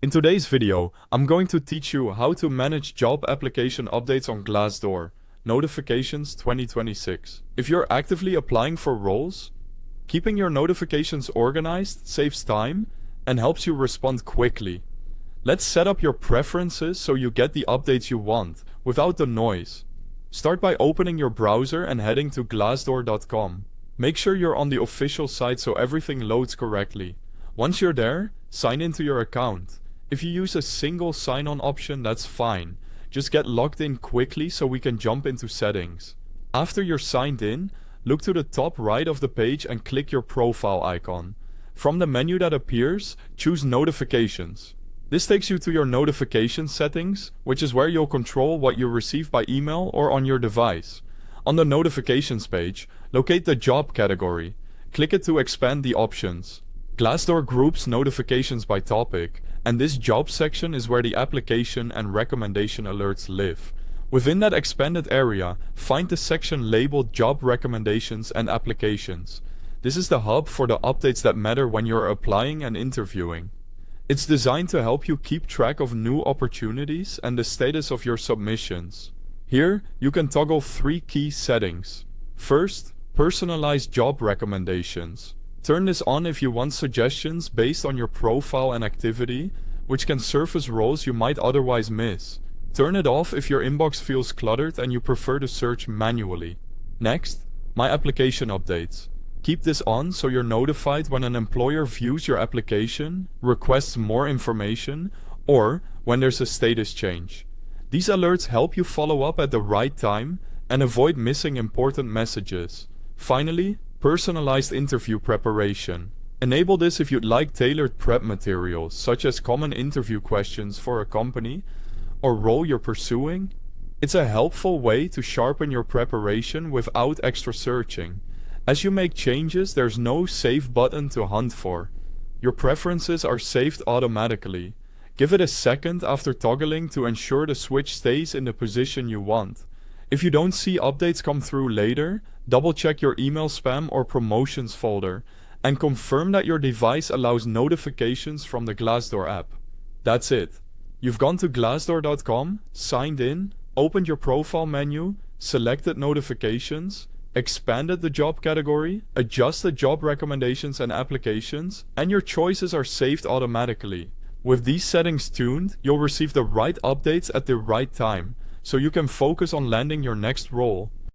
In today's video, I'm going to teach you how to manage job application updates on Glassdoor, Notifications 2026. If you're actively applying for roles, keeping your notifications organized saves time and helps you respond quickly. Let's set up your preferences so you get the updates you want, without the noise. Start by opening your browser and heading to glassdoor.com. Make sure you're on the official site so everything loads correctly. Once you're there, sign into your account. If you use a single sign-on option, that's fine. Just get logged in quickly so we can jump into settings. After you're signed in, look to the top right of the page and click your profile icon. From the menu that appears, choose Notifications. This takes you to your notification settings, which is where you'll control what you receive by email or on your device. On the Notifications page, locate the job category. Click it to expand the options. Glassdoor groups notifications by topic, and this job section is where the application and recommendation alerts live. Within that expanded area, find the section labeled Job Recommendations and Applications. This is the hub for the updates that matter when you're applying and interviewing. It's designed to help you keep track of new opportunities and the status of your submissions. Here, you can toggle three key settings. First, personalized job recommendations. Turn this on if you want suggestions based on your profile and activity, which can surface roles you might otherwise miss. Turn it off if your inbox feels cluttered and you prefer to search manually. Next, My Application Updates. Keep this on so you're notified when an employer views your application, requests more information, or when there's a status change. These alerts help you follow up at the right time and avoid missing important messages. Finally, personalized interview preparation. Enable this if you'd like tailored prep materials, such as common interview questions for a company or role you're pursuing. It's a helpful way to sharpen your preparation without extra searching. As you make changes, there's no save button to hunt for. Your preferences are saved automatically. Give it a second after toggling to ensure the switch stays in the position you want. If you don't see updates come through later, double-check your email spam or promotions folder, and confirm that your device allows notifications from the Glassdoor app. That's it. You've gone to glassdoor.com, signed in, opened your profile menu, selected notifications, expanded the job category, adjusted job recommendations and applications, and your choices are saved automatically. With these settings tuned, you'll receive the right updates at the right time, so you can focus on landing your next role.